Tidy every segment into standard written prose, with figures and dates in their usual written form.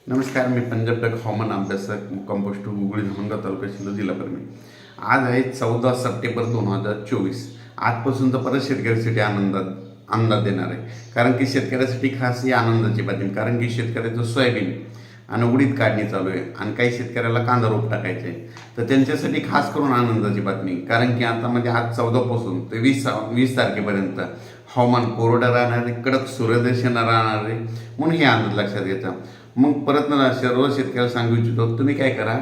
नमस्कार, मी पंजाब हवामान अभ्यासक कंपोस्ट गुगळी धमणगाव तालुका शिंदे जिल्हा परभणी. आज आहे 14 सप्टेंबर 2024. आजपासून तर परत शेतकऱ्यासाठी अंदाज देणार आहे. कारण की शेतकऱ्यासाठी खास ही आनंदाची बातमी. कारण की शेतकऱ्याचं सोयाबीन आणि उडीद काढणी चालू आहे आणि काही शेतकऱ्याला कांदा रोप टाकायचे आहे. तर त्यांच्यासाठी खास करून आनंदाची बातमी. कारण की आता म्हणजे आज 14 पासून ते 20 तारखेपर्यंत हवामान कोरडं राहणार आहे, कडक सूर्यदर्शन राहणार आहे. म्हणून हे आनंद लक्षात घ्यायचा. मग परत सर्व शेतकऱ्याला सांगू इच्छितो, तुम्ही काय करा,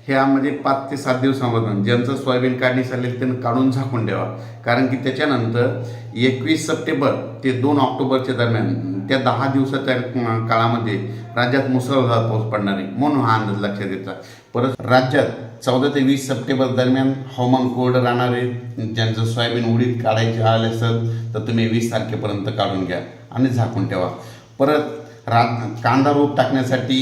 ह्या म्हणजे 5 ते 7 दिवसांमधून ज्यांचं सोयाबीन काढणी चालेल त्यांना काढून झाकून द्यावा. कारण की त्याच्यानंतर 21 सप्टेंबर ते 2 ऑक्टोबरच्या दरम्यान त्या 10 दिवसाच्या काळामध्ये राज्यात मुसळधार पाऊस पडणार आहे. म्हणून हा अंदाज लक्षात घ्यायचा. परत राज्यात 14 ते 20 सप्टेंबर दरम्यान हवामान कोरडं राहणार आहे. ज्यांचं सोयाबीन उडीद काढायचे आले असेल तर तुम्ही 20 तारखेपर्यंत काढून घ्या आणि झाकून ठेवा. परत कांदा रोप टाकण्यासाठी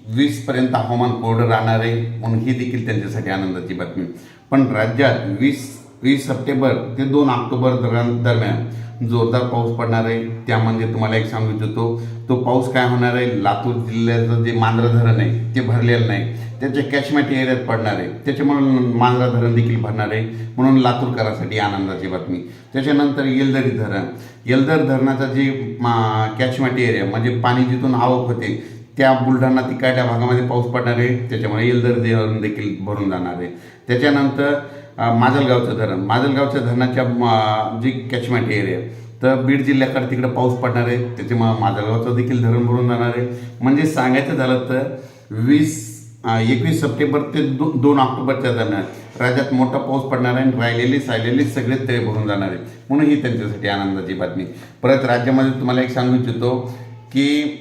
20पर्यंत हवामान कोरडं राहणार आहे. म्हणून ही देखील त्यांच्यासाठी आनंदाची बातमी. पण राज्यात 20 सप्टेंबर ते 2 ऑक्टोबर दरम्यान जोरदार पाऊस पडणार आहे. त्यामध्ये तुम्हाला एक सांगू इच्छितो, तो पाऊस काय होणार आहे, लातूर जिल्ह्याचं जे मांजरा धरण आहे ते भरलेलं नाही, त्याच्या कॅचमेंट एरियात पडणार आहे. त्याच्यामुळे मांजरा धरण देखील भरणार आहे. म्हणून लातूरकरांसाठी आनंदाची बातमी. त्याच्यानंतर येलदरी धरणाचा जे कॅचमेंट एरिया म्हणजे पाणी जिथून आवक होते त्या बुलढाणा तिकडच्या भागामध्ये पाऊस पडणार आहे. त्याच्यामुळे येलदरी धरण देखील भरून जाणार आहे. त्याच्यानंतर माजलगावच्या धरणाच्या जी कॅचमेंट एरिया तर बीड जिल्ह्याकडे तिकडे पाऊस पडणार आहे. त्याच्यामुळे माजलगावचं देखील धरण भरून जाणार आहे. म्हणजे सांगायचं झालं तर 21 सप्टेंबर ते 2 ऑक्टोबरच्या दरम्यान राज्यात मोठा पाऊस पडणार आहे आणि राहिलेले सगळेच तळे भरून जाणार आहे. म्हणून ही त्यांच्यासाठी आनंदाची बातमी. परत राज्यामध्ये तुम्हाला एक सांगू इच्छितो की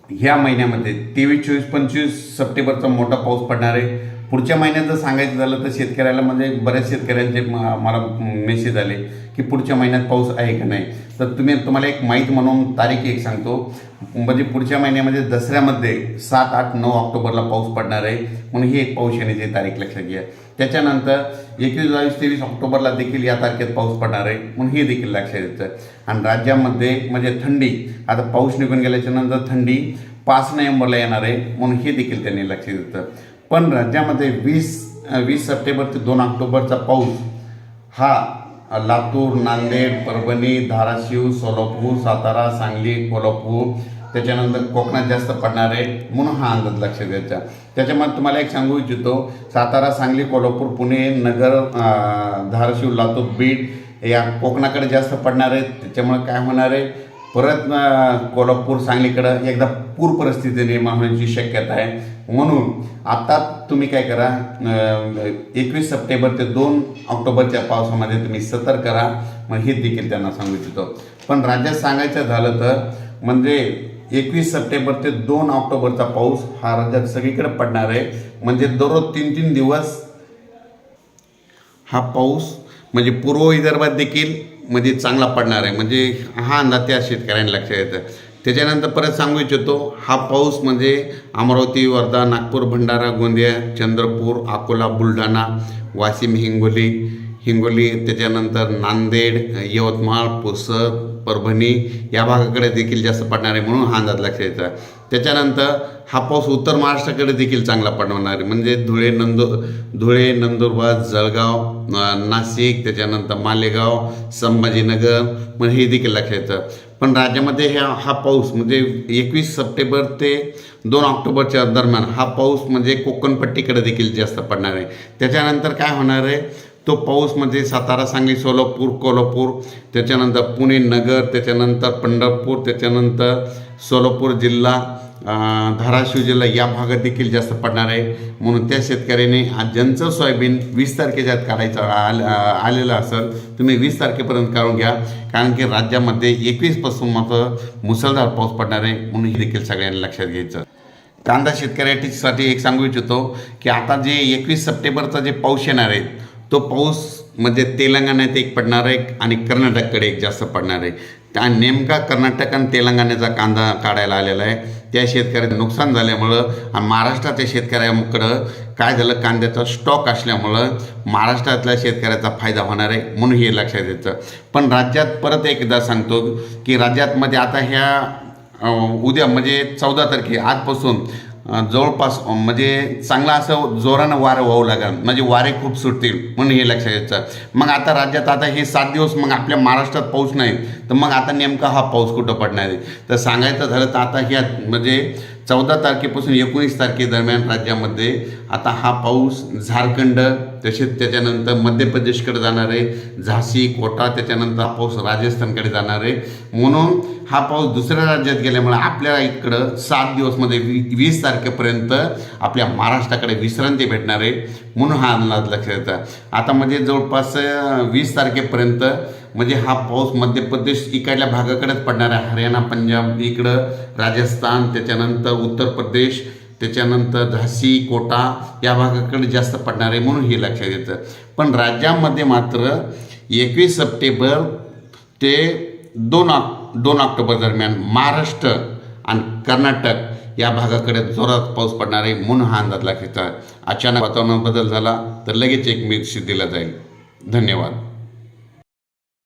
ह्या महिन्यामध्ये 23, 24, 25 सप्टेंबरचा मोठा पाऊस पडणार आहे. पुढच्या महिन्यात जर सांगायचं झालं तर शेतकऱ्याला म्हणजे बऱ्याच शेतकऱ्यांचे मला मेसेज आले की पुढच्या महिन्यात पाऊस आहे का नाही. तर तुम्हाला एक माहीत म्हणून तारीख एक सांगतो. म्हणजे पुढच्या महिन्यामध्ये दसऱ्यामध्ये 7, 8, 9 ऑक्टोबरला पाऊस पडणार आहे. म्हणून ही एक पाऊस येण्याची तारीख लक्षात घ्या. त्याच्यानंतर 21, 22, 23 ऑक्टोबरला देखील या तारखेत पाऊस पडणार आहे. म्हणून हे देखील लक्षात द्यायचं. आणि राज्यामध्ये म्हणजे थंडी, आता पाऊस निघून गेल्याच्या नंतर थंडी 5 नोव्हेंबरला येणार आहे. म्हणून हे देखील त्यांनी लक्षात द्यायचं. पण राज्यामध्ये 20 सप्टेंबर ते 2 ऑक्टोबरचा पाऊस हा लातूर, नांदेड, परभणी, धाराशिव, सोलापूर, सातारा, सांगली, कोल्हापूर त्याच्यानंतर कोकणात जास्त पडणार आहे. म्हणून हा अंदाज लक्षात द्यायचा. त्याच्यामध्ये तुम्हाला एक सांगू इच्छितो, सातारा, सांगली, कोल्हापूर, पुणे, नगर, धाराशिव, लातूर, बीड या कोकणाकडे जास्त पडणार आहेत. त्याच्यामुळे काय होणार आहे, परत कोल्हापूर, सांगलीकडं एकदा पूर परिस्थिती निर्माण होण्याची शक्यता आहे. म्हणून आता तुम्ही काय करा, 21 सप्टेंबर ते 2 ऑक्टोबरच्या पावसामध्ये तुम्ही सतर्क करा. मग हे देखील त्यांना सांगू इच्छितो. पण राज्यात सांगायचं झालं तर म्हणजे 21 सप्टेंबर ते 2 ऑक्टोबरचा पाऊस हा राज्यात सगळीकडे पडणार आहे. म्हणजे दररोज 3-3 दिवस हा पाऊस म्हणजे पूर्व विदर्भात देखील म्हणजे चांगला पडणार आहे. म्हणजे हा अंदाज त्या शेतकऱ्यांना लक्षात येतं. त्याच्यानंतर परत सांगू इच्छितो, हा पाऊस म्हणजे अमरावती, वर्धा, नागपूर, भंडारा, गोंदिया, चंद्रपूर, अकोला, बुलढाणा, वाशिम, हिंगोली त्याच्यानंतर नांदेड, यवतमाळ, पुसद, परभणी या भागाकडे देखील जास्त पडणार आहे. म्हणून हा अंदाज लक्षात येतो. त्याच्यानंतर हा पाऊस उत्तर महाराष्ट्राकडे देखील चांगला पडणार आहे. म्हणजे धुळे, नंदुरबार, जळगाव, नाशिक, त्याच्यानंतर मालेगाव, संभाजीनगर म्हणजे हे देखील लक्षात येतं. पण राज्यामध्ये हा पाऊस म्हणजे 21 सप्टेंबर ते 2 ऑक्टोबरच्या दरम्यान हा पाऊस म्हणजे कोकणपट्टीकडे देखील जास्त पडणार आहे. त्याच्यानंतर काय होणार आहे, तो पाऊस म्हणजे सातारा, सांगली, सोलापूर, कोल्हापूर, त्याच्यानंतर पुणे, नगर, त्याच्यानंतर पंढरपूर, त्याच्यानंतर सोलापूर जिल्हा, धाराशिव जिल्हा या भागात देखील जास्त पडणार आहे. म्हणून त्या शेतकऱ्याने आज ज्यांचं सोयाबीन 20 तारखेच्या आत काढायचं आलेलं असेल तुम्ही 20 तारखेपर्यंत काढून घ्या. कारण की राज्यामध्ये 21 पासून मात्र मुसळधार पाऊस पडणार आहे. म्हणून हे देखील सगळ्यांनी लक्षात घ्यायचं. कांदा शेतकऱ्यासाठी एक सांगू इच्छितो की आता जे 21 सप्टेंबरचा जे पाऊस येणार आहे तो पाऊस म्हणजे तेलंगणात एक पडणार आहे आणि कर्नाटककडे एक जास्त पडणार आहे. त्या नेमका कर्नाटक आणि तेलंगणाचा कांदा काढायला आलेला आहे. त्या शेतकऱ्याचं नुकसान झाल्यामुळं आणि महाराष्ट्राच्या शेतकऱ्याकडं काय झालं, कांद्याचा स्टॉक असल्यामुळं महाराष्ट्रातल्या शेतकऱ्याचा फायदा होणार आहे. म्हणून हे लक्षात द्यायचं. पण राज्यात परत एकदा सांगतो की राज्यात मध्ये आता ह्या उद्या म्हणजे 14 तारखे आजपासून जवळपास म्हणजे चांगला असं जोरानं वारं वाहू लागेल, म्हणजे वारे खूप सुटतील म्हणून हे लक्षात घ्यायचं. मग आता राज्यात आता हे 7 दिवस मग आपल्या महाराष्ट्रात पाऊस नाही, तर मग आता नेमका हा पाऊस कुठं पडणार आहे? तर सांगायचं झालं तर आता ह्या म्हणजे 14 तारखेपासून 19 तारखेदरम्यान राज्यामध्ये आता हा पाऊस झारखंड, तसेच त्याच्यानंतर मध्य प्रदेशकडे जाणार आहे, झाशी, कोटा, त्याच्यानंतर हा पाऊस राजस्थानकडे जाणार आहे. म्हणून हा पाऊस दुसऱ्या राज्यात गेल्यामुळे आपल्या इकडं 7 दिवस म्हणजे 20 तारखेपर्यंत आपल्या महाराष्ट्राकडे विश्रांती भेटणार आहे, म्हणून हा अंदाज लक्षात येतं. आता म्हणजे जवळपास 20 तारखेपर्यंत म्हणजे हा पाऊस मध्य प्रदेश इकडल्या भागाकडेच पडणार आहे, हरियाणा, पंजाब इकडं, राजस्थान, त्याच्यानंतर उत्तर प्रदेश, त्याच्यानंतर झाशी, कोटा या भागाकडे जास्त पडणार आहे, म्हणून हे लक्षात येतं. पण राज्यामध्ये मात्र 21 सप्टेंबर ते 2 ऑक्टोबर दरम्यान महाराष्ट्र आणि कर्नाटक या भागाकडे जोरात पाऊस पडणार आहे, म्हणून हा अंदाज लक्षात येतो. अचानक वातावरणात बदल झाला तर लगेच एक मेसेज दिला जाईल. धन्यवाद.